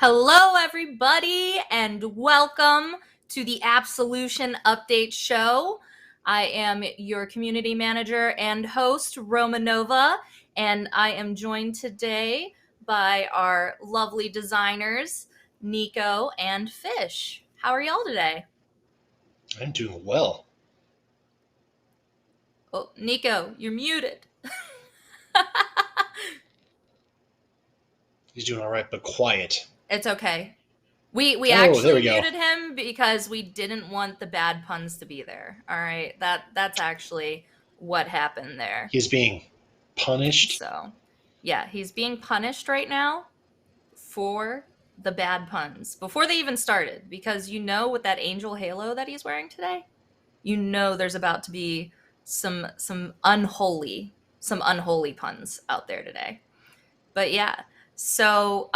Hello, everybody, and welcome to the Absolution Update Show. I am your community manager and host, Romanova, and I am joined today by our lovely designers, Nico and Fish. How are y'all today? I'm doing well. Oh, Nico, you're muted. He's doing all right, but quiet. It's okay. We Oh, there actually we go. muted him because we didn't want the bad puns to be there. All right, that's actually what happened there. He's being punished. So, yeah, he's being punished right now for the bad puns before they even started, because with that angel halo that he's wearing today, there's about to be some unholy puns out there today. But yeah. So,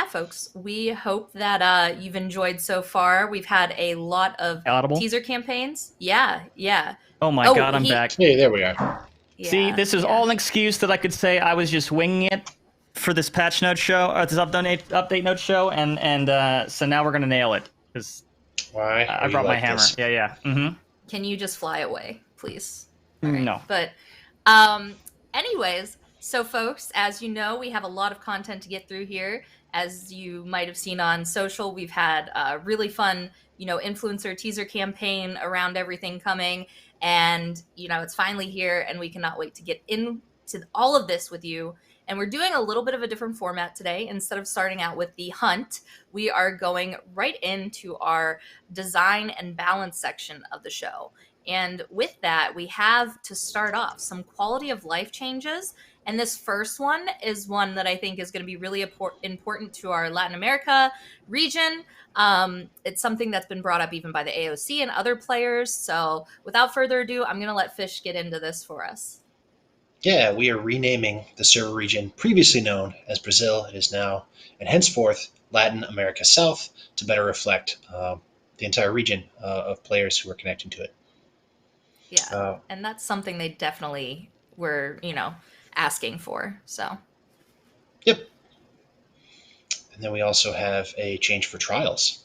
folks, we hope that you've enjoyed so far. We've had a lot of Audible? teaser campaigns. Yeah. Oh my god, I'm back. Hey, there we are. Yeah, See, this is all an excuse that I could say I was just winging it for this patch note show, or this update note show, and so now we're gonna nail it. Because Why? I brought my hammer. This? Yeah. Can you just fly away, please? No. But, anyways, so folks, as you know, we have a lot of content to get through here. As you might have seen on social, we've had a really fun, influencer teaser campaign around everything coming. And, it's finally here, and we cannot wait to get into all of this with you. And we're doing a little bit of a different format today. Instead of starting out with the hunt, we are going right into our design and balance section of the show. And with that, we have to start off some quality of life changes. And this first one is one that I think is going to be really important to our Latin America region. It's something that's been brought up even by the AOC and other players. So without further ado, I'm going to let Fish get into this for us. Yeah, we are renaming the server region previously known as Brazil. It is now, and henceforth, Latin America South to better reflect the entire region of players who are connecting to it. Yeah, and that's something they definitely were, asking for. So. Yep. And then we also have a change for trials.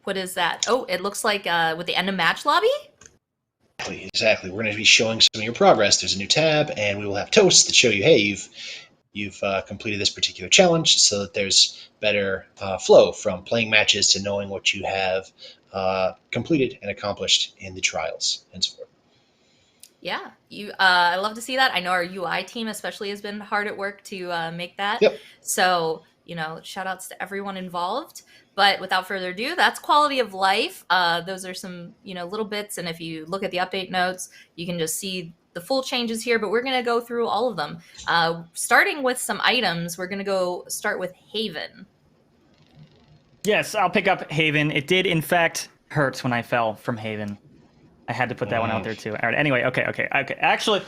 What is that? Oh, it looks like with the end of match lobby? Exactly. We're going to be showing some of your progress. There's a new tab, and we will have toasts that show you, hey, you've completed this particular challenge, so that there's better flow from playing matches to knowing what you have completed and accomplished in the trials henceforth. Yeah, I love to see that. I know our UI team especially has been hard at work to make that. Yep. So, shout outs to everyone involved. But without further ado, that's quality of life. Those are some, little bits. And if you look at the update notes, you can just see the full changes here. But we're going to go through all of them. Starting with some items, we're going to start with Haven. Yes, I'll pick up Haven. It did, in fact, hurt when I fell from Haven. I had to put that one out there too. All right, anyway, okay. Actually,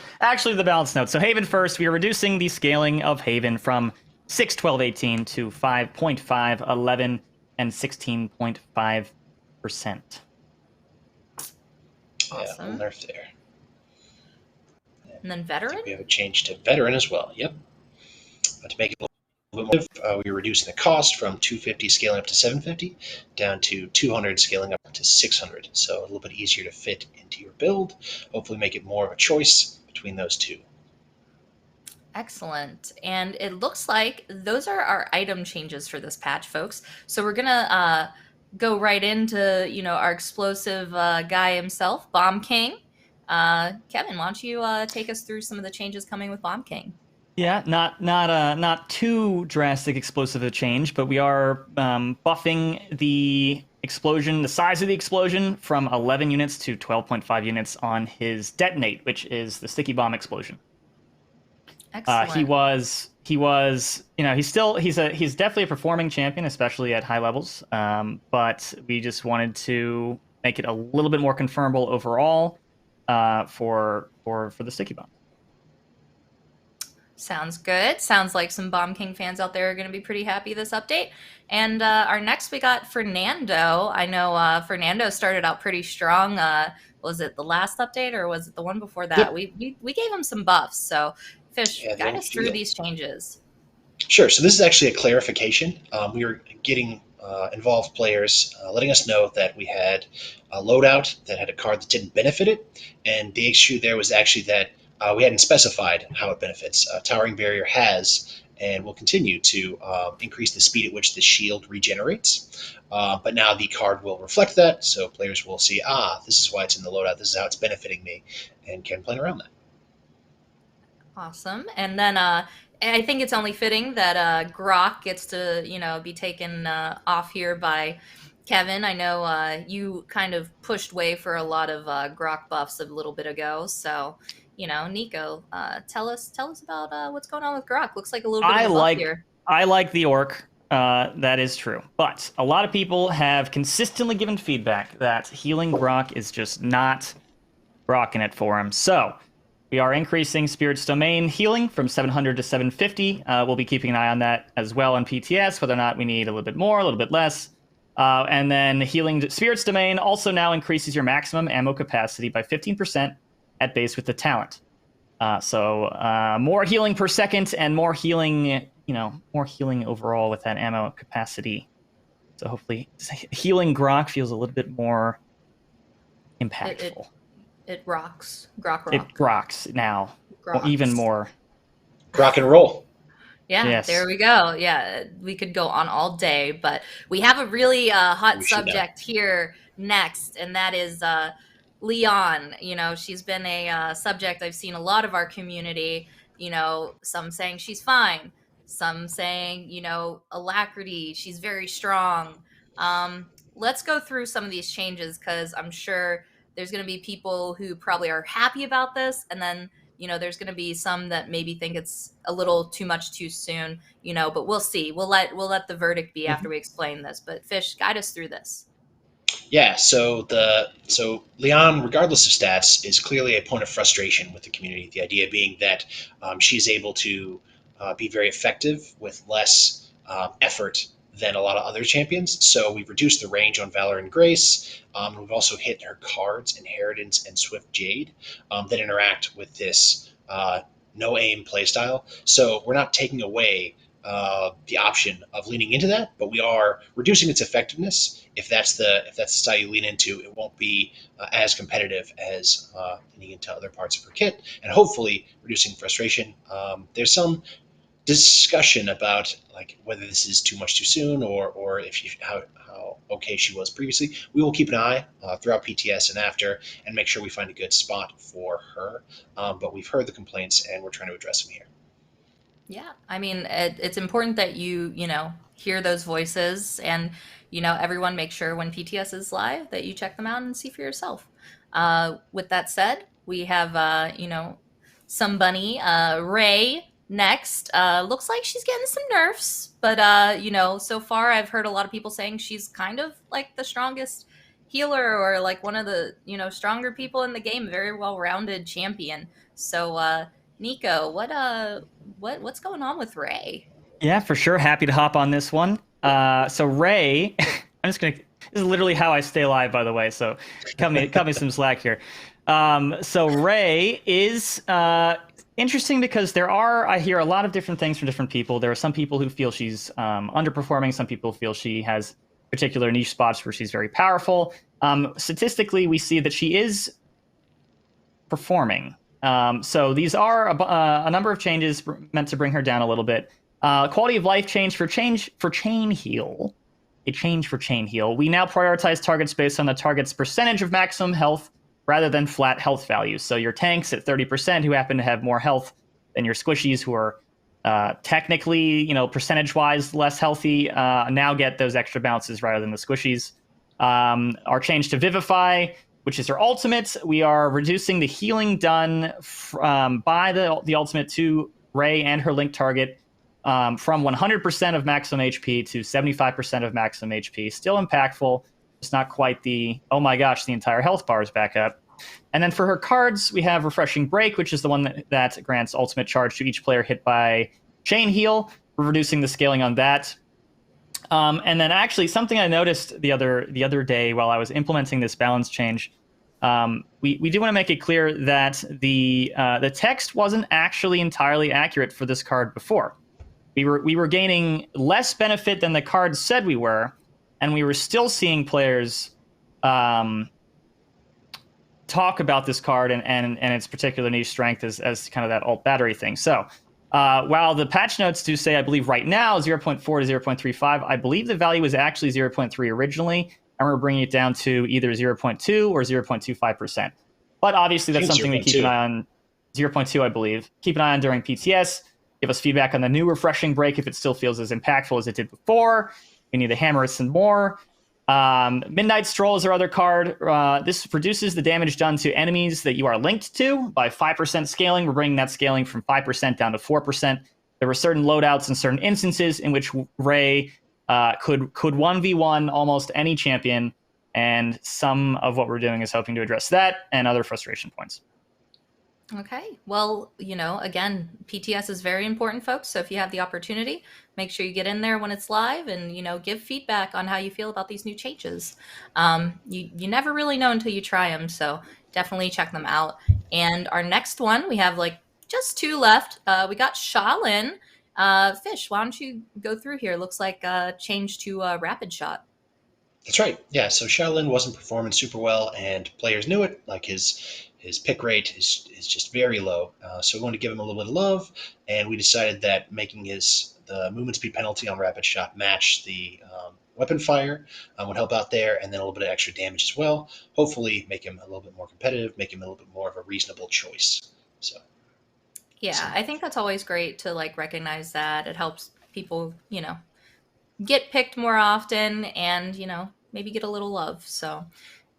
the balance note. So Haven first, we are reducing the scaling of Haven from 6, 12, 18 to 5.5, 11, and 16.5%. Awesome. Yeah, we'll nerf there. And then veteran? We have a change to veteran as well. Yep. To make it a little bit more, we're reducing the cost from 250 scaling up to 750 down to 200 scaling up to 600. So a little bit easier to fit into your build. Hopefully make it more of a choice between those two. Excellent. And it looks like those are our item changes for this patch, folks. So we're going to go right into, our explosive guy himself, Bomb King. Kevin, why don't you take us through some of the changes coming with Bomb King? Yeah, not too drastic explosive a change, but we are buffing the explosion, the size of the explosion, from 11 units to 12.5 units on his detonate, which is the sticky bomb explosion. Excellent. He was, he's definitely a performing champion, especially at high levels. But we just wanted to make it a little bit more confirmable overall for the sticky bomb. Sounds good. Sounds like some Bomb King fans out there are going to be pretty happy this update. And our next, we got Fernando. I know Fernando started out pretty strong. Was it the last update or was it the one before that? Yep. We gave him some buffs. So, Fish, guide us through these changes. Sure. So this is actually a clarification. We were getting involved players letting us know that we had a loadout that had a card that didn't benefit it, and the issue there was actually that we hadn't specified how it benefits. Towering Barrier has and will continue to increase the speed at which the shield regenerates. But now the card will reflect that, so players will see, this is why it's in the loadout, this is how it's benefiting me, and can plan around that. Awesome. And then I think it's only fitting that Grok gets to, be taken off here by Kevin. I know you kind of pushed way for a lot of Grok buffs a little bit ago. So, Nico, tell us about what's going on with Grok. Looks like a little bit of a buff here. I like the orc. That is true. But a lot of people have consistently given feedback that healing Grok is just not rocking it for him. So we are increasing Spirit's Domain healing from 700 to 750. We'll be keeping an eye on that as well on PTS, whether or not we need a little bit more, a little bit less. And then healing Spirit's Domain also now increases your maximum ammo capacity by 15% at base with the talent. So more healing per second and more healing, more healing overall with that ammo capacity. So hopefully healing Grok feels a little bit more impactful. It rocks. Grok rock. It rocks now. Even more. Rock and roll. Yeah, yes. There we go. Yeah, we could go on all day, but we have a really hot subject here next, and that is Leon. She's been a subject I've seen a lot of our community, some saying she's fine, some saying, alacrity, she's very strong. Let's go through some of these changes because I'm sure there's going to be people who probably are happy about this, and then there's going to be some that maybe think it's a little too much too soon, but we'll see. We'll let the verdict be after we explain this. But Fish, guide us through this. Yeah, so Leon, regardless of stats, is clearly a point of frustration with the community. The idea being that she's able to be very effective with less effort than a lot of other champions. So we've reduced the range on Valor and Grace. We've also hit her cards, Inheritance and Swift Jade, that interact with this no aim playstyle. So we're not taking away the option of leaning into that, but we are reducing its effectiveness. If that's the style you lean into, it won't be as competitive as leaning into other parts of her kit, and hopefully reducing frustration. There's some discussion about like whether this is too much too soon or if how okay she was previously. We will keep an eye throughout PTS and after and make sure we find a good spot for her. But we've heard the complaints and we're trying to address them here. Yeah, I mean, it's important that you hear those voices and, everyone make sure when PTS is live that you check them out and see for yourself. With that said, we have, some bunny, Ray next. Looks like she's getting some nerfs, but, so far I've heard a lot of people saying she's kind of like the strongest healer or like one of the, stronger people in the game, very well-rounded champion. So, Nico, what's going on with Ray? Yeah, for sure. Happy to hop on this one. So Ray, this is literally how I stay alive, by the way. So cut me some slack here. So Ray is interesting because I hear a lot of different things from different people. There are some people who feel she's underperforming. Some people feel she has particular niche spots where she's very powerful. Statistically, we see that she is performing. So these are a number of changes meant to bring her down a little bit. Quality of life change for chain heal. A change for chain heal. We now prioritize targets based on the target's percentage of maximum health rather than flat health values. So your tanks at 30% who happen to have more health than your squishies who are technically, percentage-wise less healthy, now get those extra bounces rather than the squishies. Our change to Vivify, which is her ultimate, we are reducing the healing done by the ultimate to Ray and her link target from 100% of maximum HP to 75% of maximum HP. Still impactful. It's not quite the, oh my gosh, the entire health bar is back up. And then for her cards, we have Refreshing Break, which is the one that grants ultimate charge to each player hit by Chain Heal. We're reducing the scaling on that. And then actually something I noticed the other day while I was implementing this balance change, we do want to make it clear that the text wasn't actually entirely accurate for this card before. we were gaining less benefit than the card said we were, and we were still seeing players talk about this card and its particular niche strength as kind of that alt battery thing. So while the patch notes do say, I believe right now 0.4 to 0.35, I believe the value was actually 0.3 originally, and we're bringing it down to either 0.2 or 0.25%. But obviously that's something we keep an eye on. 0.2, I believe. Keep an eye on during PTS. Give us feedback on the new refreshing break if it still feels as impactful as it did before. We need to hammer it some more. Midnight Stroll is our other card. This reduces the damage done to enemies that you are linked to by 5% scaling. We're bringing that scaling from 5% down to 4%. There were certain loadouts and certain instances in which Ray could 1v1 almost any champion, and some of what we're doing is hoping to address that and other frustration points. Okay. Well, again, PTS is very important, folks. So if you have the opportunity, make sure you get in there when it's live and, give feedback on how you feel about these new changes. You never really know until you try them. So definitely check them out. And our next one, we have just 2 left. We got Shaolin. Fish, why don't you go through here? Looks like change to rapid shot. That's right. Yeah. So Shaolin wasn't performing super well, and players knew it. Like his pick rate is just very low. So we wanted to give him a little bit of love, and we decided that making the movement speed penalty on rapid shot match the weapon fire would help out there, and then a little bit of extra damage as well. Hopefully, make him a little bit more competitive, make him a little bit more of a reasonable choice. So. Yeah, I think that's always great to recognize that. It helps people, get picked more often and, maybe get a little love. So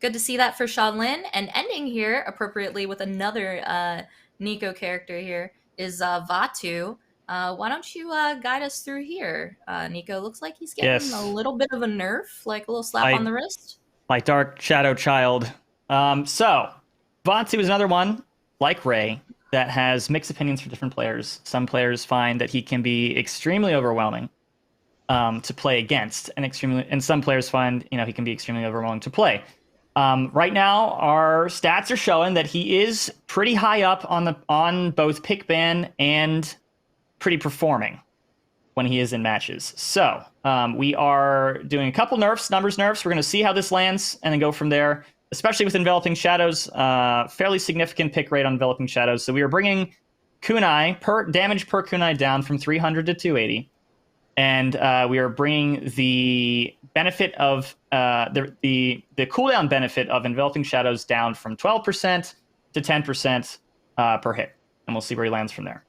good to see that for Shaolin. And ending here appropriately with another Nico character here is Vatu. Why don't you guide us through here, Nico? Looks like he's getting a little bit of a nerf, like a little slap on the wrist. My Dark Shadow Child. So Vatu is another one, like Ray, that has mixed opinions for different players. Some players find that he can be extremely overwhelming to play against, and some players find he can be extremely overwhelming to play. Right now, our stats are showing that he is pretty high up on both pick ban and pretty performing when he is in matches. So we are doing a couple numbers nerfs. We're going to see how this lands and then go from there. Especially with Enveloping Shadows, fairly significant pick rate on Enveloping Shadows. So we are bringing kunai damage per kunai down from 300 to 280. And we are bringing the benefit of the cooldown benefit of Enveloping Shadows down from 12% to 10% per hit. And we'll see where he lands from there.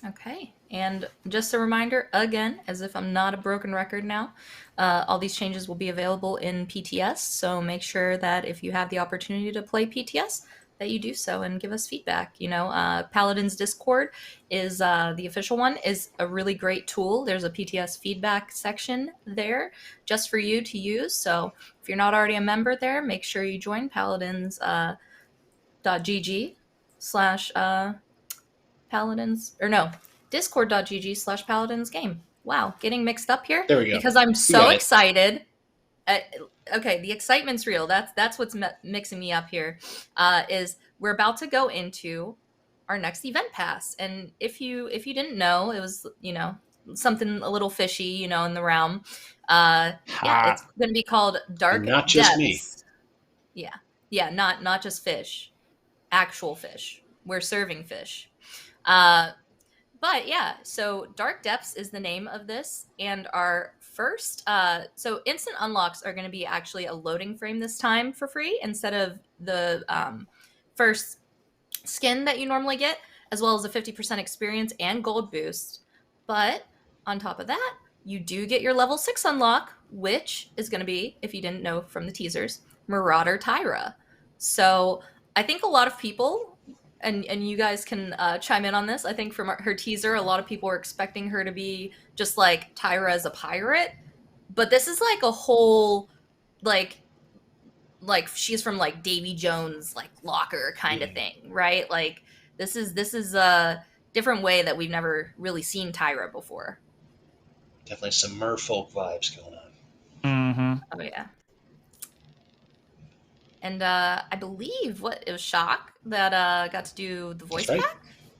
Okay. And just a reminder, again, as if I'm not a broken record now, all these changes will be available in PTS. So make sure that if you have the opportunity to play PTS, that you do so and give us feedback. Paladins Discord is the official one, is a really great tool. There's a PTS feedback section there just for you to use. So if you're not already a member there, make sure you join paladins.gg/paladins, or no, discord.gg/paladins game. Wow, getting mixed up here. There we go. Because I'm so excited. Okay, the excitement's real. That's what's mixing me up here. Is we're about to go into our next event pass, and if you didn't know, it was something a little fishy, in the realm. Yeah, it's going to be called Dark Depths. Not just me. Yeah, not just fish, actual fish. We're serving fish. But yeah, so Dark Depths is the name of this, and our first, so instant unlocks are going to be actually a loading frame this time for free instead of the first skin that you normally get, as well as a 50% experience and gold boost. But on top of that, you do get your level 6 unlock, which is going to be, if you didn't know from the teasers, Marauder Tyra. So I think a lot of people, and you guys can chime in on this, I think from her teaser, a lot of people were expecting her to be just like Tyra as a pirate. But this is like a whole, like she's from like Davy Jones, like locker kind of thing, right? Like this is a different way that we've never really seen Tyra before. Definitely some merfolk vibes going on. Mm-hmm. Oh yeah. And I believe it was Shock that got to do the voice pack.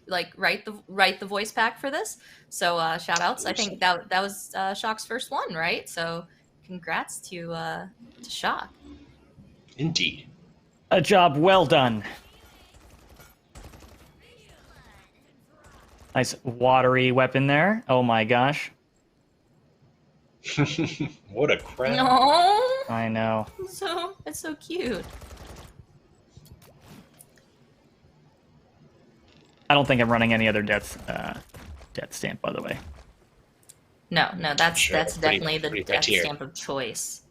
write the voice pack for this. So shout outs. I think that was Shock's first one, right? So congrats to Shock. Indeed. A job well done. Nice watery weapon there. Oh my gosh. What a crap. No. I know. It's so cute. I don't think I'm running any other death stamp, by the way. No, that's Sure, definitely the death stamp of choice.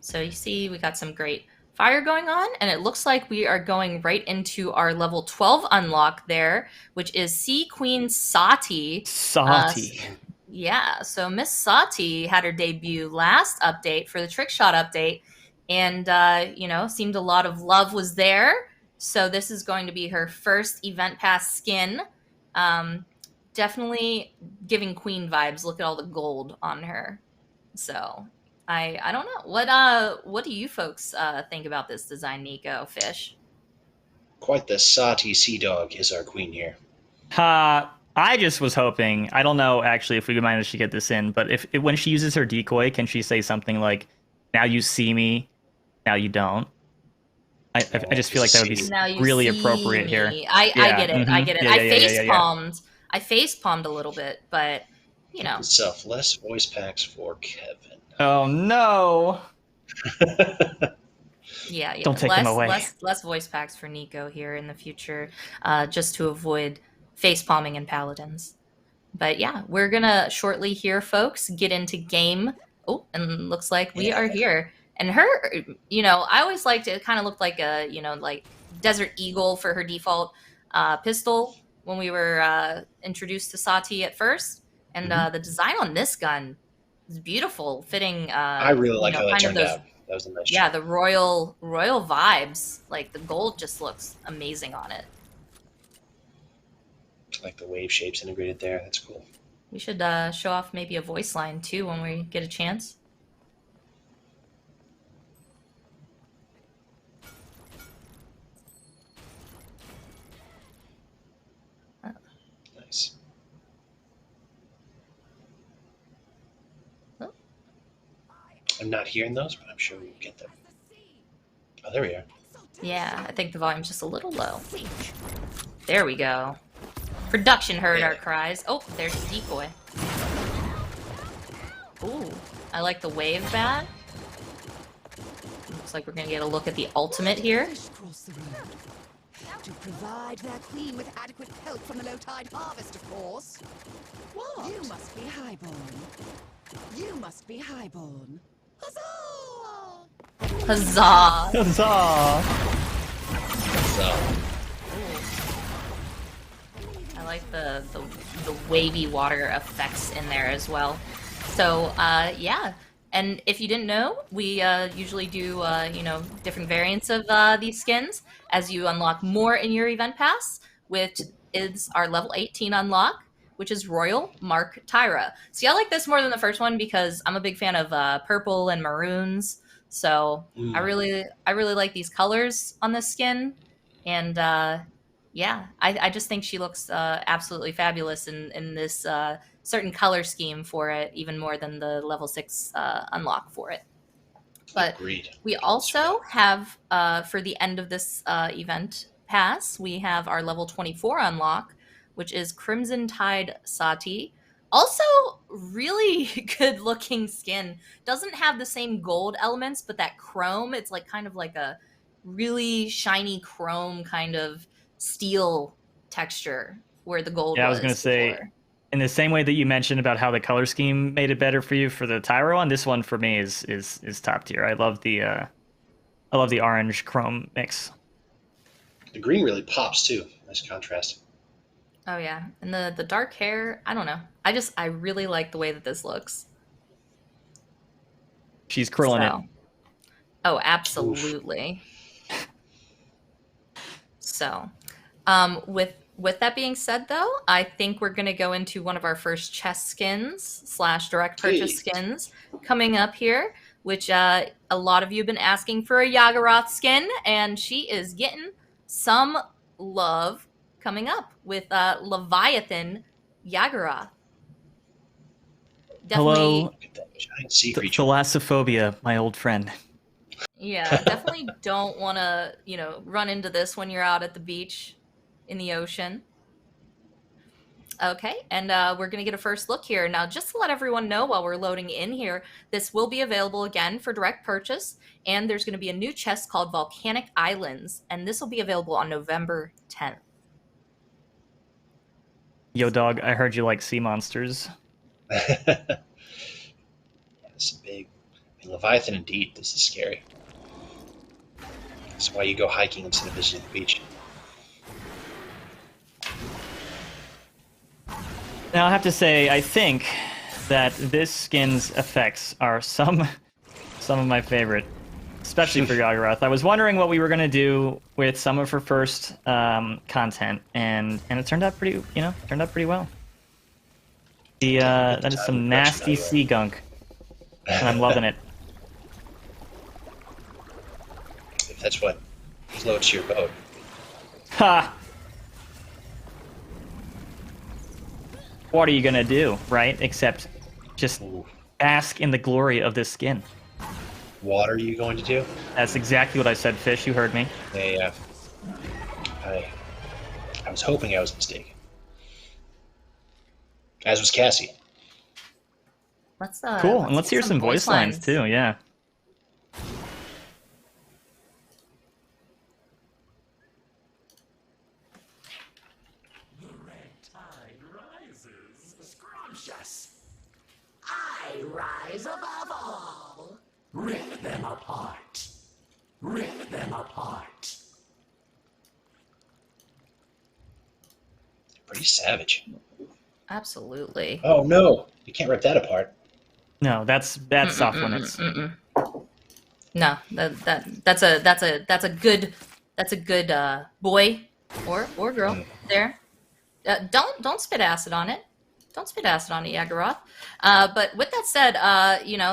So you see, we got some great fire going on, and it looks like we are going right into our level 12 unlock there, which is Sea Queen Sati. Sati. Yeah, so Miss Sati had her debut last update for the trick shot update, and seemed a lot of love was there. So this is going to be her first event pass skin. Definitely giving queen vibes. Look at all the gold on her. So I don't know. What do you folks think about this design, Nico Fish? Quite the Sati sea dog is our queen here. I just was hoping. I don't know actually if we manage to get this in, but if when she uses her decoy, can she say something like, "Now you see me, now you don't"? I just feel like that would be really appropriate here. I get it. I get it. Yeah. I face palmed a little bit, but Itself less voice packs for Kevin. Oh no. Yeah. Don't take them away. Less voice packs for Nico here in the future, just to avoid face palming in Paladins. But yeah, we're gonna shortly here, folks, get into game. Oh, and looks like we are here. And her, I always liked it. It kind of looked like a, like Desert Eagle for her default pistol when we were introduced to Sati at first. And the design on this gun is beautiful, fitting. I really like how that turned out. That was a nice job. The royal vibes. Like the gold just looks amazing on it. Like the wave shapes integrated there. That's cool. We should show off maybe a voice line too when we get a chance. Nice. Oh. I'm not hearing those, but I'm sure we'll get them. Oh, there we are. Yeah, I think the volume's just a little low. There we go. Production heard our cries. Oh, there's the decoy. Ooh, I like the wave bat. Looks like we're gonna get a look at the ultimate here. To provide their queen with adequate help from the low tide harvest, of course. What? You must be highborn. You must be highborn. Huzzah! Huzzah! Huzzah! So, I like the wavy water effects in there as well. So yeah, and if you didn't know, we usually do different variants of these skins as you unlock more in your event pass, which is our level 18 unlock, which is Royal Mark Tyra. See, I like this more than the first one because I'm a big fan of purple and maroons. So I really like these colors on this skin, and yeah, I just think she looks absolutely fabulous in this certain color scheme for it, even more than the level 6 unlock for it. But agreed. We also have, for the end of this event pass, we have our level 24 unlock, which is Crimson Tide Sati. Also, really good looking skin. Doesn't have the same gold elements, but that chrome, it's like kind of like a really shiny chrome kind of steel texture where the gold was. Yeah, I was going to say, in the same way that you mentioned about how the color scheme made it better for you for the Tyro one, this one for me is top tier. I love the orange chrome mix. The green really pops too. Nice contrast. Oh yeah, and the dark hair, I don't know. I really like the way that this looks. She's curling it. Oh, absolutely. Oof. So, with that being said, though, I think we're going to go into one of our first chest skins / direct purchase skins coming up here, which a lot of you have been asking for a Yagharoth skin, and she is getting some love coming up with Leviathan Yaggorath. Definitely, Hello, Look at that giant sea creature. thalassophobia, my old friend. yeah, definitely don't want to, run into this when you're out at the beach in the ocean. Okay, and we're going to get a first look here. Now, just to let everyone know while we're loading in here, this will be available again for direct purchase, and there's going to be a new chest called Volcanic Islands, and this will be available on November 10th. Yo, dog, I heard you like sea monsters. Yeah, this is big. I mean, Leviathan indeed. This is scary. That's why you go hiking instead of visiting the beach. Now, I have to say, I think that this skin's effects are some of my favorite, especially for Yaggorath. I was wondering what we were gonna do with some of her first content, and it turned out pretty, well. The that is some nasty sea gunk, and I'm loving it. If that's what floats your boat. Ha! What are you gonna do, right? Except just Ooh. bask in the glory of this skin. What are you going to do? That's exactly what I said, Fish. You heard me. Yeah. I was hoping I was mistaken. As was Cassie. Let's Cool, and let's get hear some voice lines too. Yeah. The red tide rises, scrumptious. I rise above all. Rip them apart. Rip them apart. Pretty savage. Absolutely. Oh no! You can't rip that apart. No, that's off limits. No, that's a good boy or girl there. Don't spit acid on it. Don't spit acid on it, Yaggorath. But with that said,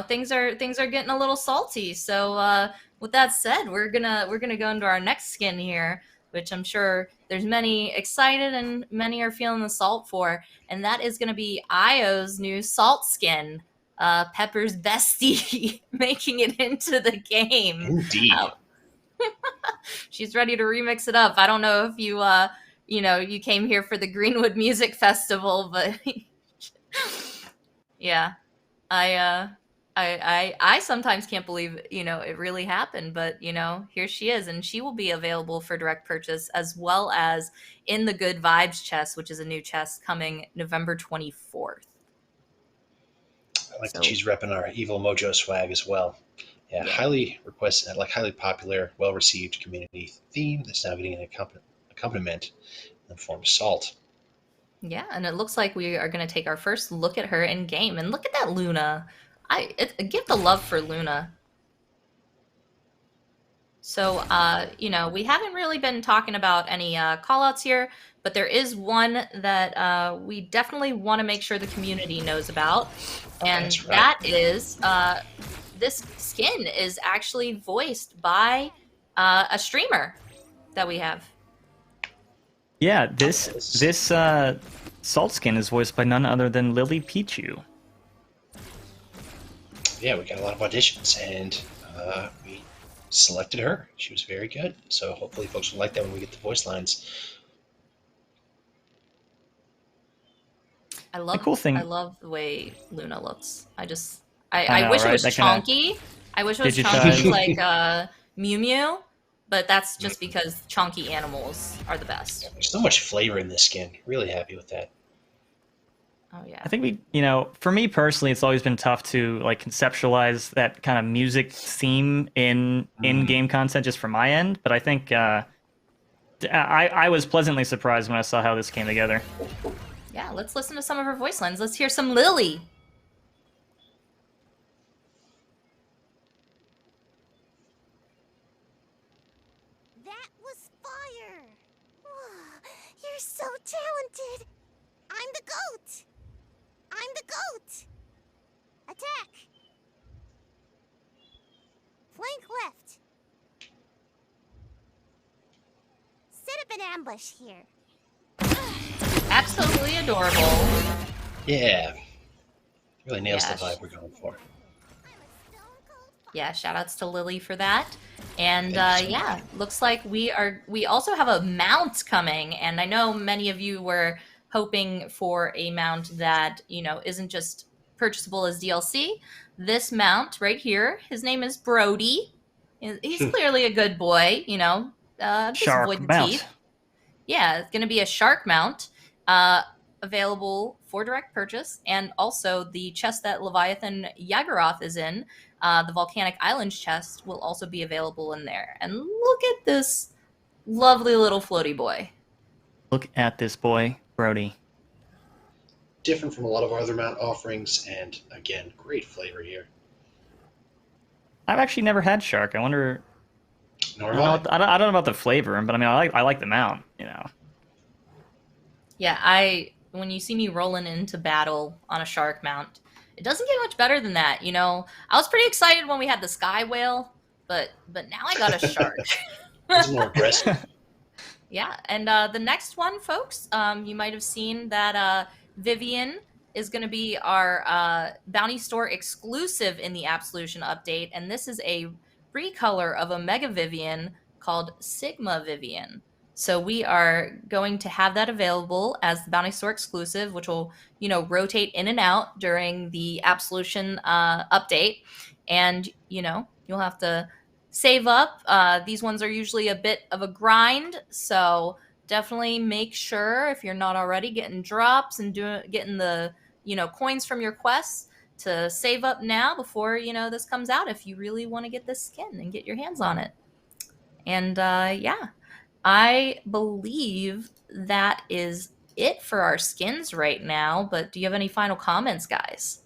things are getting a little salty. So with that said, we're gonna go into our next skin here, which I'm sure there's many excited and many are feeling the salt for, and that is gonna be Io's new salt skin. Pepper's bestie making it into the game. Indeed. She's ready to remix it up. I don't know if you came here for the Greenwood Music Festival, but yeah, I sometimes can't believe it really happened, but here she is, and she will be available for direct purchase as well as in the Good Vibes chest, which is a new chest coming November 24th. I like that she's repping our Evil Mojo swag as well. Yeah, highly requested, highly popular, well-received community theme that's now getting an accompaniment in the form of salt. Yeah, and it looks like we are going to take our first look at her in game, and look at that Luna. Give the love for Luna. So, we haven't really been talking about any callouts here, but there is one that we definitely want to make sure the community knows about, and That's right. that is this skin is actually voiced by a streamer that we have. Yeah, this salt skin is voiced by none other than Lily Pichu. Yeah, we got a lot of auditions, and we selected her. She was very good, so hopefully folks will like that when we get the voice lines. I love the way Luna looks. I wish it was chonky. I wish it was chonky like Mew Mew, but that's just because chonky animals are the best. There's so much flavor in this skin. Really happy with that. Oh yeah. I think for me personally, it's always been tough to conceptualize that kind of music theme in game content just from my end. But I think I was pleasantly surprised when I saw how this came together. Yeah, let's listen to some of her voice lines. Let's hear some Lily. That was fire! You're so talented! I'm the goat! I'm the goat! Attack! Flank left. Set up an ambush here. absolutely adorable. Yeah. Really nails the Yeah, vibe we're going for. Yeah, shout outs to Lily for that. And Thank you so yeah, looks like we also have a mount coming, and I know many of you were hoping for a mount that, isn't just purchasable as DLC. This mount right here, his name is Brody. He's clearly a good boy, just avoid Shark the mount. teeth. Yeah, it's going to be a shark mount, uh, available for direct purchase, and also the chest that Leviathan Yagoroth is in, the Volcanic Islands chest, will also be available in there. And look at this lovely little floaty boy. Look at this boy, Brody. Different from a lot of our other mount offerings, and again, great flavor here. I've actually never had shark. I wonder. Nor I have don't, know, I. I don't know about the flavor, but I mean, I like the mount. Yeah, when you see me rolling into battle on a shark mount, it doesn't get much better than that. I was pretty excited when we had the sky whale, but now I got a shark. It's more aggressive. Yeah, and the next one, folks, you might have seen that Vivian is going to be our Bounty Store exclusive in the Absolution update, and this is a recolor of a Mega Vivian called Sigma Vivian. So we are going to have that available as the Bounty Store exclusive, which will, rotate in and out during the Absolution update, and you'll have to save up. These ones are usually a bit of a grind, so definitely make sure, if you're not already getting drops and getting the coins from your quests, to save up now before this comes out, if you really want to get this skin and get your hands on it. And yeah, I believe that is it for our skins right now. But do you have any final comments, guys?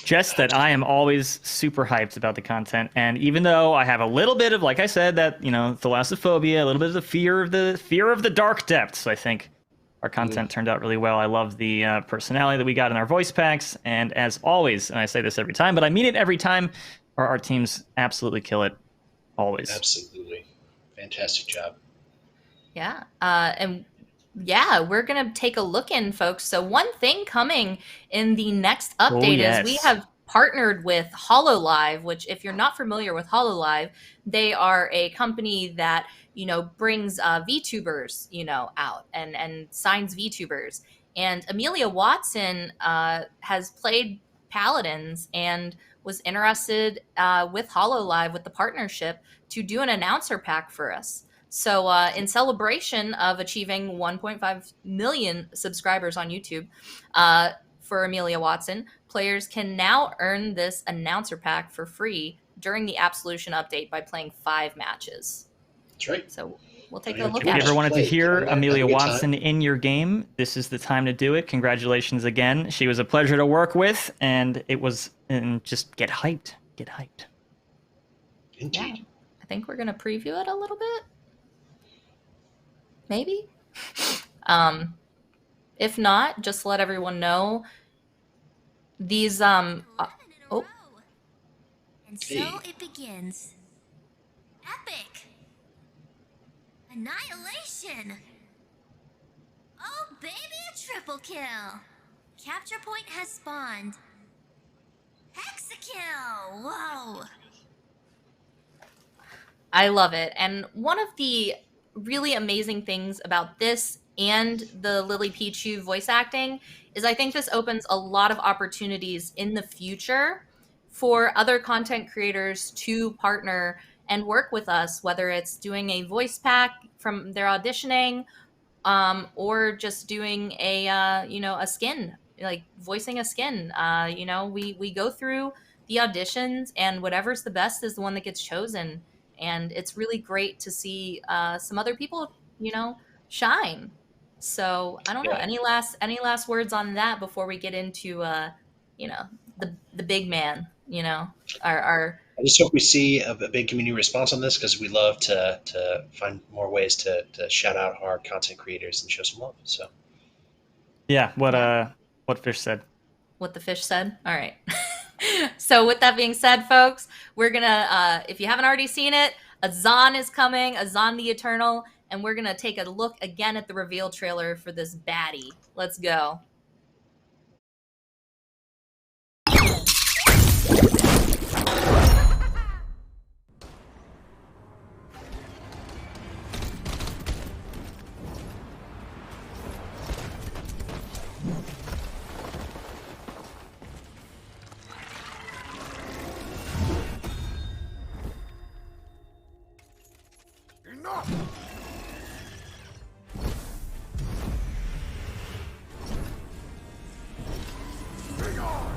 Just that I am always super hyped about the content, and even though I have a little bit of, like I said, that thalassophobia, a little bit of the fear of the dark depths, I think our content turned out really well. I love the personality that we got in our voice packs, and as always, and I say this every time, but I mean it every time, our teams absolutely kill it, always. Absolutely, fantastic job. Yeah, and yeah, we're gonna take a look in, folks. So one thing coming in the next update is we have partnered with HoloLive, which, if you're not familiar with HoloLive, they are a company that brings VTubers out and signs VTubers. And Amelia Watson has played Paladins and was interested with HoloLive, with the partnership, to do an announcer pack for us. So in celebration of achieving 1.5 million subscribers on YouTube, for Amelia Watson, players can now earn this announcer pack for free during the Absolution update by playing 5 matches. That's right. So we'll take a look If you at ever it. wanted to hear Amelia Watson in your game, this is the time to do it. Congratulations again. She was a pleasure to work with, and just get hyped. Get hyped. Indeed. Yeah, I think we're going to preview it a little bit. Maybe. If not, just let everyone know. These And so Hey. it begins. Epic. Annihilation. Oh, baby, a triple kill. Capture point has spawned. Hexakill. Whoa. I love it. And one of the really amazing things about this and the Lily Pichu voice acting is I think this opens a lot of opportunities in the future for other content creators to partner and work with us, whether it's doing a voice pack from their auditioning, or just doing a skin, like voicing a skin. We go through the auditions, and whatever's the best is the one that gets chosen. And it's really great to see some other people, shine. So I don't know. Yeah. Any last words on that before we get into the big man, our I just hope we see a big community response on this, because we love to find more ways to shout out our content creators and show some love. So Yeah, what Fish said. what the fish said. All right. So with that being said, folks, we're gonna if you haven't already seen it, Azaan is coming, Azaan the Eternal, and we're gonna take a look again at the reveal trailer for this baddie. Let's go. Enough! Bring on!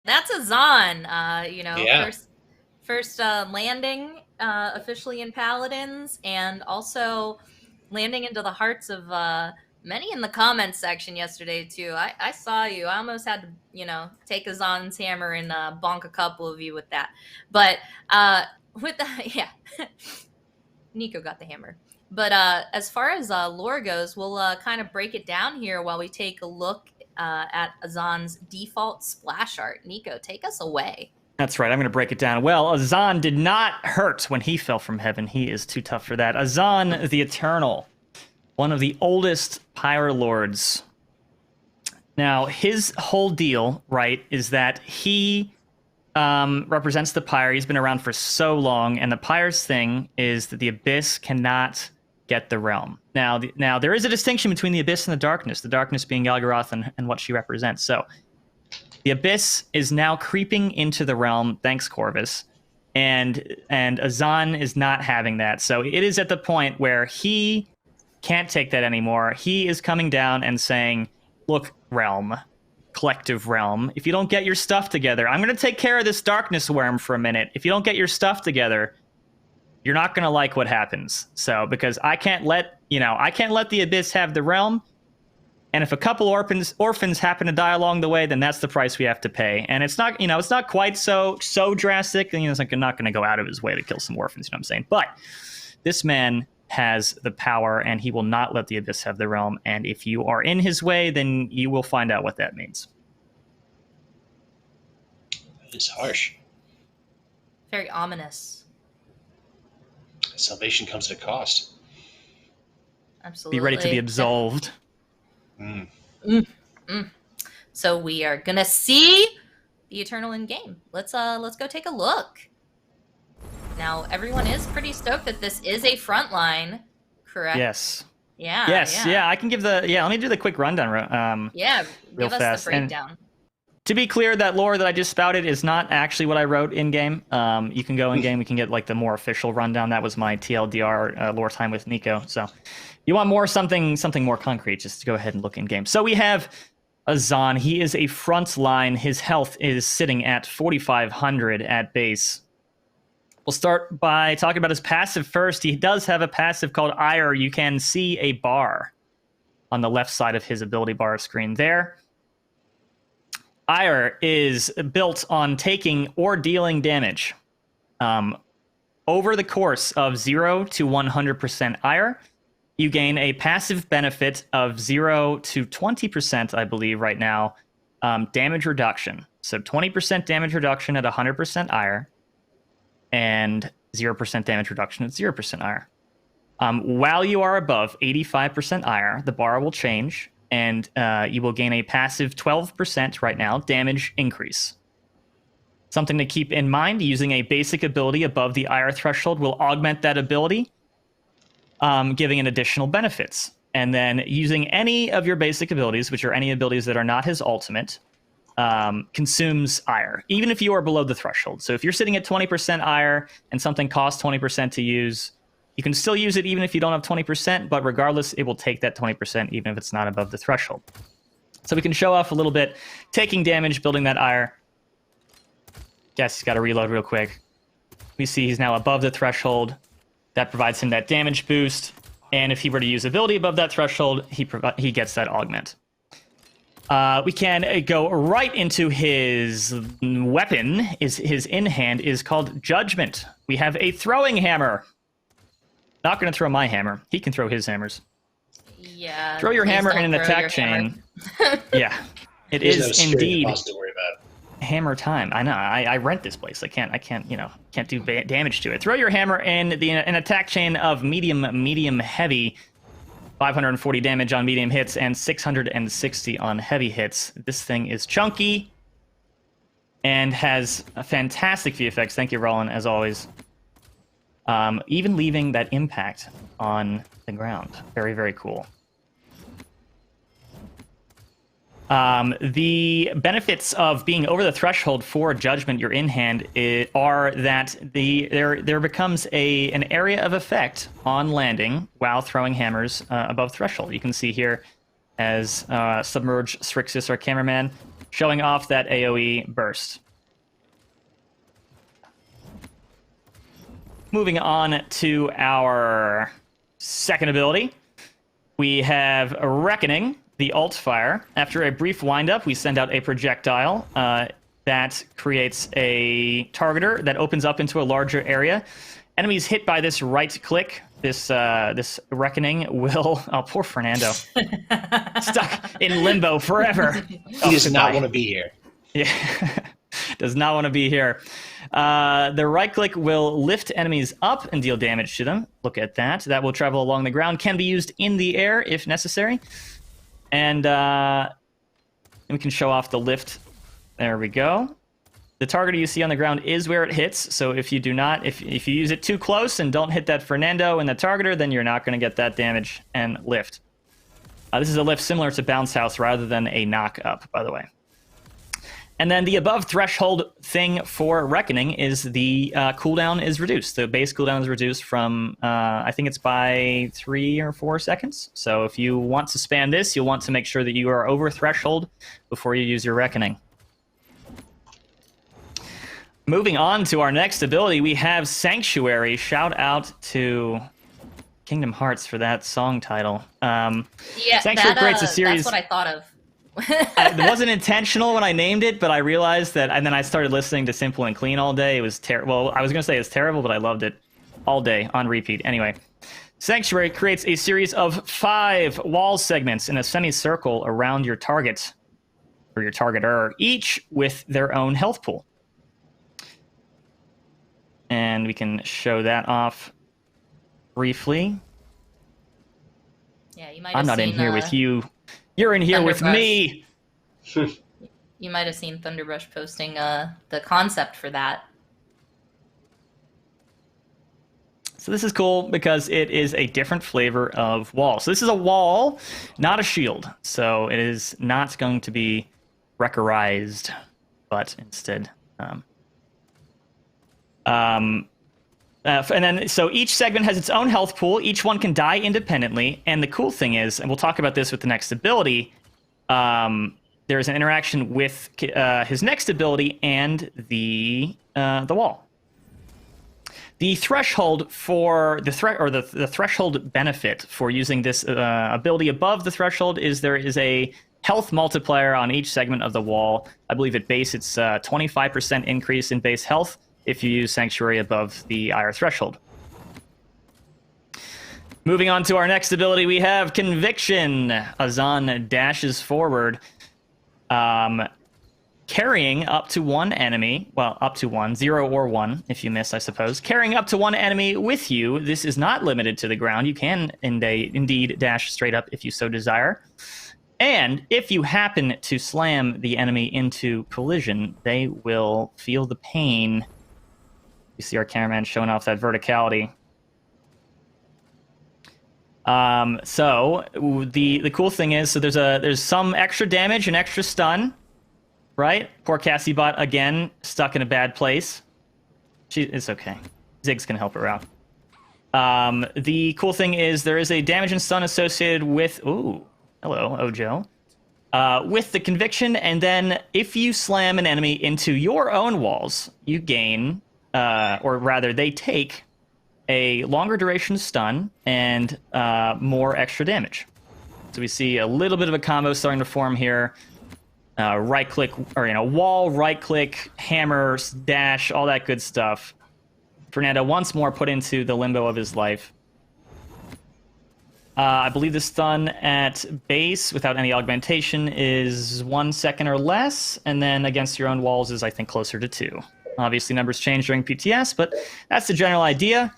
That's Azaan. Yeah. First landing officially in Paladins, and also landing into the hearts of many in the comments section yesterday too. I saw you. I almost had to, take Azaan's hammer and bonk a couple of you with that. But with the yeah, Nico got the hammer. But as far as lore goes, we'll kind of break it down here while we take a look at Azaan's default splash art. Nico, take us away. That's right. I'm going to break it down. Well, Azaan did not hurt when he fell from heaven. He is too tough for that. Azaan the Eternal, one of the oldest Pyre Lords. Now, his whole deal, right, is that he represents the Pyre. He's been around for so long, and the Pyre's thing is that the Abyss cannot get the realm. Now, there is a distinction between the Abyss and the darkness being Yalgaroth and what she represents. So, the Abyss is now creeping into the realm, thanks Corvus, and Azaan is not having that. So it is at the point where he can't take that anymore. He is coming down and saying, look, realm, collective realm, if you don't get your stuff together, I'm going to take care of this darkness worm for a minute. If you don't get your stuff together, you're not going to like what happens. So, because I can't let the Abyss have the realm. And if a couple orphans happen to die along the way, then that's the price we have to pay. And it's not quite so drastic. And it's like not going to go out of his way to kill some orphans. You know what I'm saying? But this man has the power, and he will not let the Abyss have the realm. And if you are in his way, then you will find out what that means. That is harsh. Very ominous. Salvation comes at a cost. Absolutely. Be ready to be absolved. So we are gonna see the Eternal in game. Let's go take a look. Now everyone is pretty stoked that this is a frontline, correct? Yes. Yeah. Yes. Yeah. I can give let me do the quick rundown. Yeah. Real Give us fast. the breakdown. To be clear, that lore that I just spouted is not actually what I wrote in game. You can go in game. We can get like the more official rundown. That was my TLDR lore time with Nico. So, you want something more concrete? Just go ahead and look in game. So we have Azaan. He is a front line. His health is sitting at 4,500 at base. We'll start by talking about his passive first. He does have a passive called Ire. You can see a bar on the left side of his ability bar screen there. Ire is built on taking or dealing damage. Over the course of 0 to 100% Ire, you gain a passive benefit of 0 to 20%, I believe, right now, damage reduction. So 20% damage reduction at 100% Ire, and 0% damage reduction at 0% Ire. While you are above 85% Ire, the bar will change, and you will gain a passive 12% right now damage increase. Something to keep in mind, using a basic ability above the Ire threshold will augment that ability, giving it additional benefits. And then using any of your basic abilities, which are any abilities that are not his ultimate, consumes Ire, even if you are below the threshold. So if you're sitting at 20% Ire and something costs 20% to use, you can still use it even if you don't have 20%, but regardless, it will take that 20% even if it's not above the threshold. So we can show off a little bit, taking damage, building that Ire. Guess he's got to reload real quick. We see he's now above the threshold. That provides him that damage boost. And if he were to use ability above that threshold, he gets that augment. We can go right into his weapon. His in-hand is called Judgment. We have a throwing hammer. Not going to throw my hammer. He can throw his hammers. Yeah. Throw your please hammer don't in an throw attack your chain. hammer. Yeah, it There's no is security indeed deposit to worry about. hammer time. I know. I rent this place. I can't do damage to it. Throw your hammer in an attack chain of medium, heavy. 540 damage on medium hits and 660 on heavy hits. This thing is chunky and has a fantastic VFX. Thank you, Roland, as always. Even leaving that impact on the ground. Very, very cool. The benefits of being over the threshold for Judgment you're in hand are that there becomes an area of effect on landing while throwing hammers above threshold. You can see here as Submerge Strixus, our cameraman, showing off that AoE burst. Moving on to our second ability, we have Reckoning. The alt fire. After a brief windup, we send out a projectile that creates a targeter that opens up into a larger area. Enemies hit by this right click, this reckoning will. Oh, poor Fernando, stuck in limbo forever. He does not want to be here. Yeah, does not want to be here. The right click will lift enemies up and deal damage to them. Look at that. That will travel along the ground. Can be used in the air if necessary. And we can show off the lift. There we go. The target you see on the ground is where it hits. So if you do not, if you use it too close and don't hit that Fernando and the targeter, then you're not going to get that damage and lift. This is a lift similar to Bounce House rather than a knock up, by the way. And then the above threshold thing for Reckoning is the cooldown is reduced. The base cooldown is reduced from, I think it's by 3 or 4 seconds. So if you want to spam this, you'll want to make sure that you are over threshold before you use your Reckoning. Moving on to our next ability, we have Sanctuary. Shout out to Kingdom Hearts for that song title. Yeah, Sanctuary creates a series. That's what I thought of. It wasn't intentional when I named it, but I realized that, and then I started listening to Simple and Clean all day. It was terrible. Well, I was going to say it's terrible, but I loved it all day on repeat. Anyway, Sanctuary creates a series of 5 wall segments in a semicircle around your target, or your targeter, each with their own health pool. And we can show that off briefly. Yeah, you might. I'm not in here with you. You're in here with me. You might have seen Thunderbrush posting the concept for that. So this is cool because it is a different flavor of wall. So this is a wall, not a shield. So it is not going to be wreckerized, but instead. And then, so each segment has its own health pool. Each one can die independently. And the cool thing is, and we'll talk about this with the next ability, there is an interaction with his next ability and the wall. The threshold for the threshold benefit for using this ability above the threshold is there is a health multiplier on each segment of the wall. I believe at base it's 25% increase in base health if you use Sanctuary above the IR threshold. Moving on to our next ability, we have Conviction. Azaan dashes forward, carrying up to one enemy. Well, up to one, 0 or 1 if you miss, I suppose. Carrying up to one enemy with you. This is not limited to the ground. You can indeed dash straight up if you so desire. And if you happen to slam the enemy into collision, they will feel the pain. You see our cameraman showing off that verticality. So the cool thing is, so there's some extra damage and extra stun, right? Poor Cassie bot again stuck in a bad place. It's okay. Ziggs can help her out. The cool thing is there is a damage and stun associated with hello Ojo. With the Conviction, and then if you slam an enemy into your own walls, you gain. Or rather, they take a longer duration stun and more extra damage. So we see a little bit of a combo starting to form here. Right click, or wall, right click, hammer, dash, all that good stuff. Fernando once more put into the limbo of his life. I believe the stun at base without any augmentation is 1 second or less, and then against your own walls is, I think, closer to 2. Obviously, numbers change during PTS, but that's the general idea.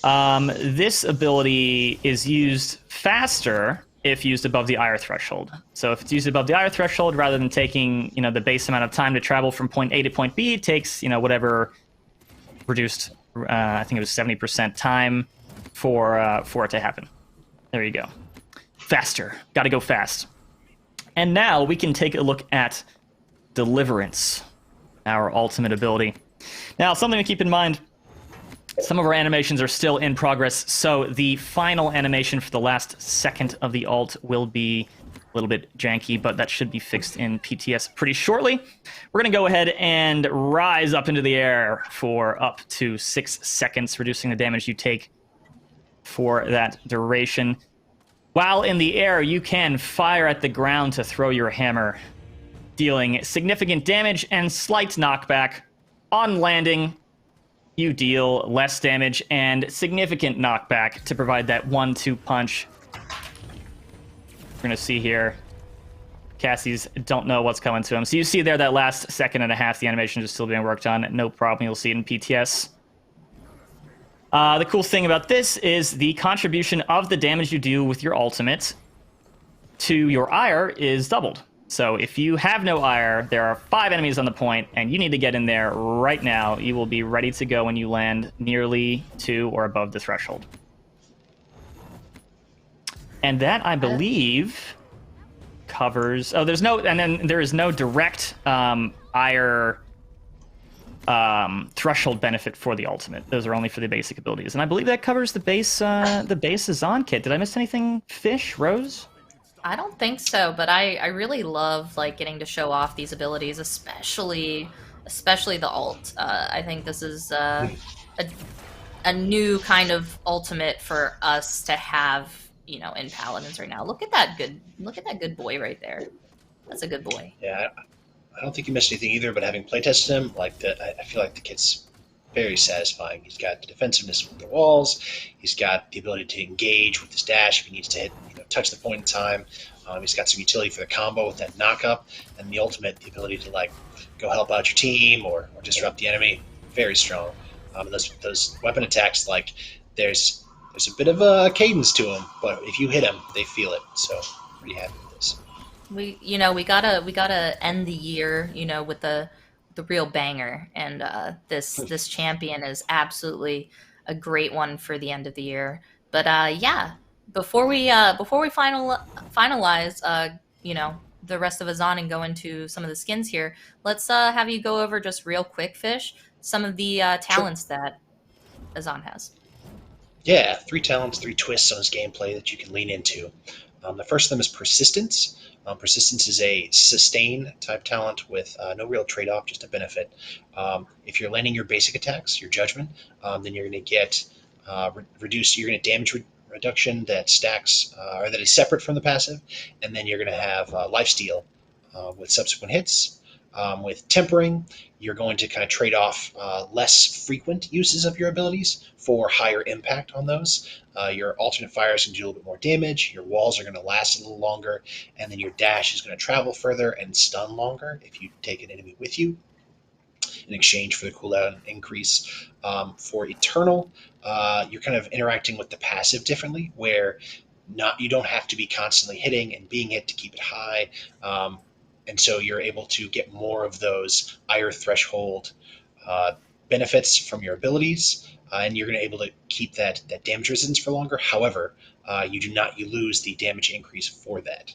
This ability is used faster if used above the ire threshold. So if it's used above the ire threshold, rather than taking the base amount of time to travel from point A to point B, it takes whatever reduced. I think it was 70% time for it to happen. There you go. Faster. Got to go fast. And now we can take a look at Deliverance, our ultimate ability. Now, something to keep in mind, some of our animations are still in progress, so the final animation for the last second of the ult will be a little bit janky, but that should be fixed in PTS pretty shortly. We're going to go ahead and rise up into the air for up to 6 seconds, reducing the damage you take for that duration. While in the air, you can fire at the ground to throw your hammer, dealing significant damage and slight knockback. On landing, you deal less damage and significant knockback to provide that 1-2 punch. We're going to see here, Cassie's don't know what's coming to him. So you see there that last second and a half, the animation is still being worked on. No problem, you'll see it in PTS. The cool thing about this is the contribution of the damage you do with your ultimate to your ire is doubled. So if you have no ire, there are 5 enemies on the point, and you need to get in there right now. You will be ready to go when you land nearly to or above the threshold. And that, I believe, covers... Oh, there's no... And then there is no direct ire... threshold benefit for the ultimate. Those are only for the basic abilities, and I believe that covers the base Azaan kit. Did I miss anything, Fish, Rose? I don't think so, but I really love getting to show off these abilities, especially the ult. I think this is a new kind of ultimate for us to have, in Paladins right now. Look at that good boy right there. That's a good boy. Yeah, I don't think you missed anything either, but having playtested him, I feel like the kit's very satisfying. He's got the defensiveness with the walls. He's got the ability to engage with his dash if he needs to hit, touch the point in time. He's got some utility for the combo with that knock-up, and the ultimate, the ability to go help out your team or disrupt the enemy. Very strong. Those weapon attacks, there's a bit of a cadence to them, but if you hit them, they feel it. So pretty happy with this. We gotta end the year, with the real banger, and this champion is absolutely a great one for the end of the year. But yeah, before we finalize, the rest of Azaan and go into some of the skins here, let's have you go over just real quick, Fish, some of the talents that Azaan has. Yeah, 3 talents, 3 twists on his gameplay that you can lean into. The first of them is Persistence. Persistence is a sustain type talent with no real trade-off, just a benefit. If you're landing your basic attacks, your judgment, then you're going to get reduced. You're going to damage reduction that stacks or that is separate from the passive, and then you're going to have lifesteal with subsequent hits. With tempering, you're going to kind of trade off less frequent uses of your abilities for higher impact on those. Your alternate fires can do a little bit more damage, your walls are going to last a little longer, and then your dash is going to travel further and stun longer if you take an enemy with you in exchange for the cooldown increase. For Eternal, you're kind of interacting with the passive differently, where you don't have to be constantly hitting and being hit to keep it high. And so you're able to get more of those ire threshold benefits from your abilities, and you're going to be able to keep that damage resistance for longer. However, you lose the damage increase for that.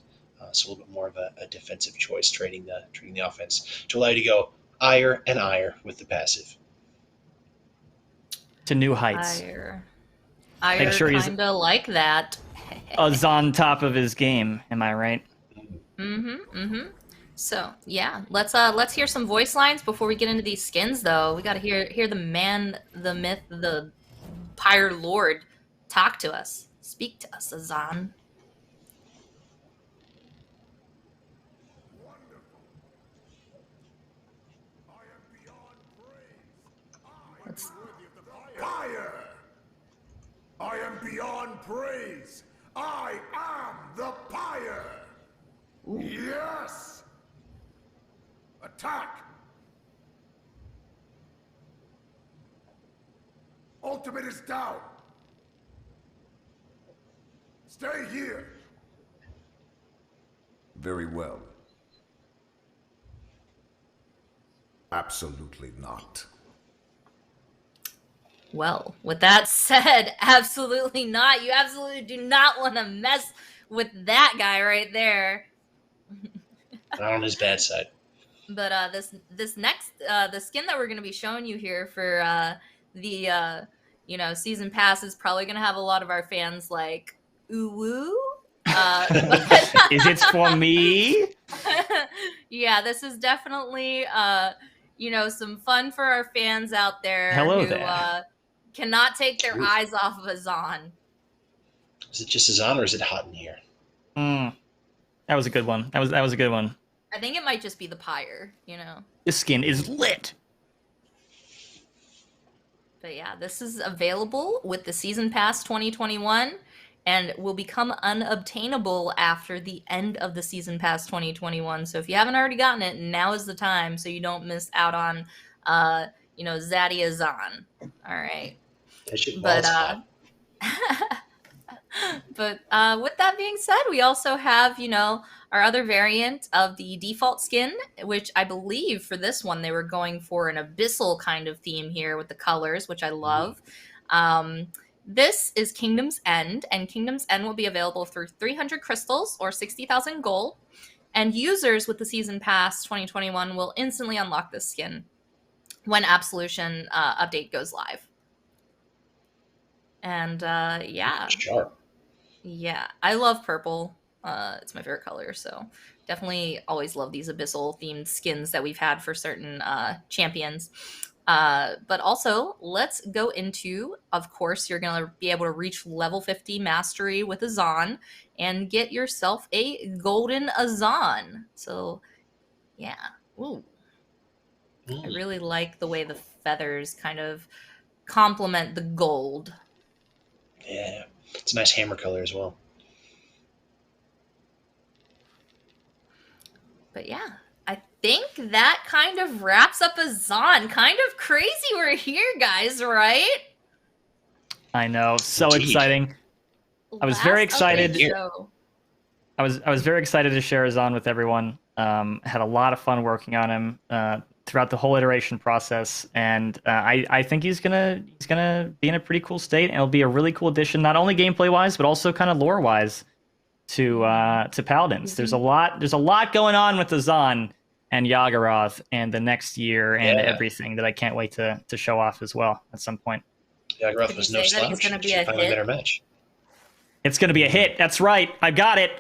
So a little bit more of a defensive choice, trading the offense to allow you to go ire and ire with the passive. To new heights. Ire sure he's- kinda like that. On top of his game, am I right? So yeah, let's hear some voice lines before we get into these skins. Though we gotta hear the man, the myth, the Pyre Lord talk to us, speak to us, Azaan. Fire! I am beyond praise. I am the pyre! Yes! Attack! Ultimate is down! Stay here! Very well. Absolutely not. Well, with that said, absolutely not. You absolutely do not want to mess with that guy right there. Not on his bad side. But this next the skin that we're going to be showing you here for the season pass is probably going to have a lot of our fans like ooh woo. Is it for me? Yeah, this is definitely some fun for our fans out there Hello who there. cannot take their Ooh. eyes off of Azaan. Is it just Azaan or is it hot in here? That was a good one. That was a good one. I think it might just be the pyre, This skin is lit. But yeah, this is available with the Season Pass 2021 and will become unobtainable after the end of the Season Pass 2021. So if you haven't already gotten it, now is the time so you don't miss out on Zaddy Azaan. All right. That shit But balls hot. but with that being said, we also have, our other variant of the default skin, which I believe for this one they were going for an abyssal kind of theme here with the colors, which I love. This is Kingdom's End, and Kingdom's End will be available through 300 crystals or 60,000 gold. And users with the Season Pass 2021 will instantly unlock this skin when Absolution update goes live. And yeah. Sharp. Yeah, I love purple. It's my favorite color, so definitely always love these abyssal themed skins that we've had for certain champions. But also, let's go into, of course, you're going to be able to reach level 50 mastery with Azaan and get yourself a golden Azaan. So, yeah. Ooh. I really like the way the feathers kind of complement the gold. Yeah. It's a nice hammer color as well. But yeah, I think that kind of wraps up Azaan. Kind of crazy we're here, guys, right? I know, so Indeed. Exciting. I was very excited. I was very excited to share Azaan with everyone. Had a lot of fun working on him throughout the whole iteration process, and I think he's gonna be in a pretty cool state, and it'll be a really cool addition, not only gameplay wise, but also kind of lore wise to Paladins. There's a lot going on with Azaan and Yagharoth and the next year and everything that I can't wait to show off as well at some point. Yagharoth was no slouch. It's going to be a finally hit. better match. It's going to be a hit. That's right. I got it.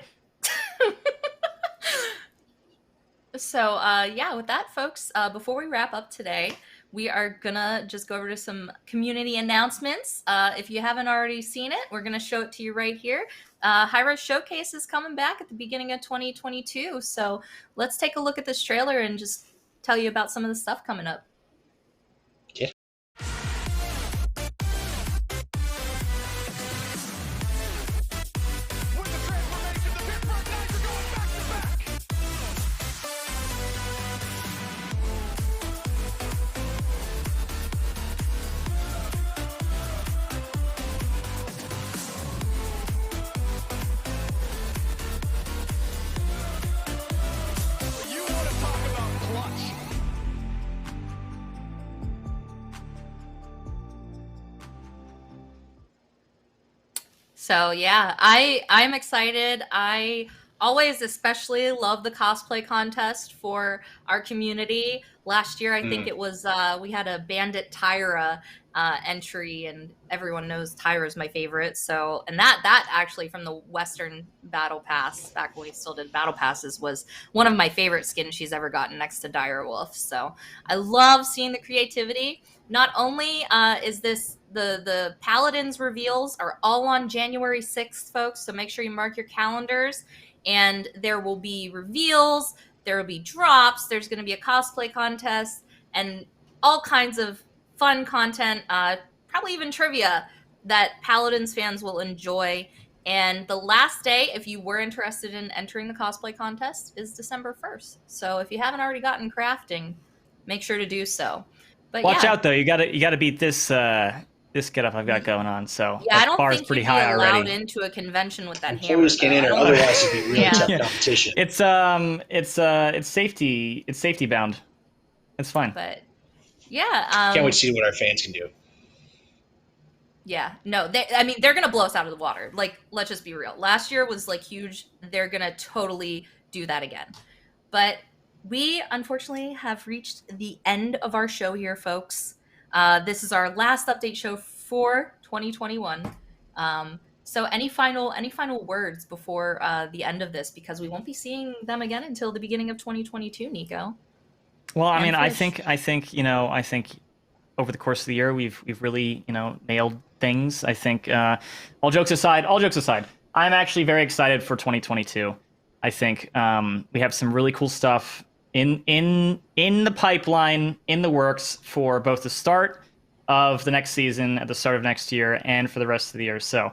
So, yeah, with that, folks, before we wrap up today, we are going to just go over to some community announcements. If you haven't already seen it, we're going to show it to you right here. Hyra Showcase is coming back at the beginning of 2022. So let's take a look at this trailer and just tell you about some of the stuff coming up. Yeah. So yeah, I'm excited. I always especially love the cosplay contest for our community. Last year, I think it was we had a Bandit Tyra entry, and everyone knows Tyra's my favorite. So, and that actually from the Western Battle Pass, back when we still did Battle Passes, was one of my favorite skins she's ever gotten next to Direwolf. So I love seeing the creativity. Not only is this the Paladins reveals are all on January 6th, folks. So make sure you mark your calendars. And there will be reveals, there will be drops, there's going to be a cosplay contest, and all kinds of fun content, probably even trivia that Paladins fans will enjoy. And the last day, if you were interested in entering the cosplay contest, is December 1st. So if you haven't already gotten crafting, make sure to do so. But Watch yeah, out though, you gotta beat this this getup I've got going on. So yeah, I like, don't bar's think pretty you'd be high allowed already. into a convention with that Employees hammer. can Though. enter, I don't- otherwise it'd be really Yeah. tough Yeah. competition. It's safety bound. It's fine. But yeah, Can't wait to see what our fans can do. yeah, no, they're gonna blow us out of the water. Like, let's just be real. Last year was like huge. They're gonna totally do that again. But we unfortunately have reached the end of our show here, folks. This is our last update show for 2021. So any final words before the end of this, because we won't be seeing them again until the beginning of 2022, Nico. Well, I mean, And Fish. I think over the course of the year we've really nailed things. I think all jokes aside, I'm actually very excited for 2022. I think we have some really cool stuff in the pipeline, in the works for both the start of the next season, at the start of next year, and for the rest of the year. So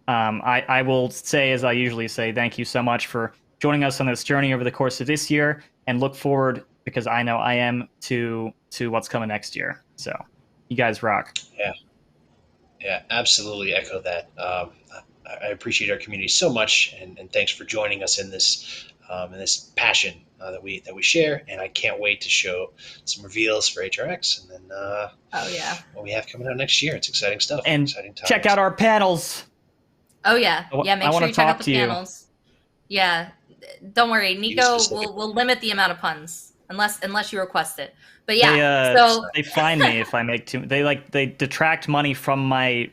I will say, as I usually say, thank you so much for joining us on this journey over the course of this year, and look forward, because I know I am, to what's coming next year. So you guys rock. Yeah, absolutely echo that. I appreciate our community so much, and thanks for joining us in this passion that we share. And I can't wait to show some reveals for HRX, and then Oh yeah. what we have coming out next year. It's exciting stuff. And Exciting times. check out our panels. Oh yeah. Yeah, I make sure wanna you check out talk the to you. panels. Yeah. Don't worry, Nico specific. will limit the amount of puns unless you request it. But yeah, so They fine me if I make too. They detract money from my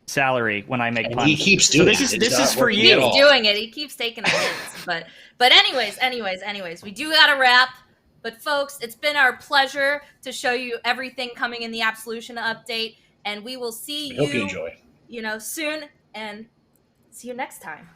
salary when I make And puns. he keeps So doing this is it. It's this not is for working he at you. keeps all. doing it. He keeps taking the hits. But anyways, we do gotta wrap. But folks, it's been our pleasure to show you everything coming in the Absolution update, and we will see We hope you enjoy. soon, and see you next time.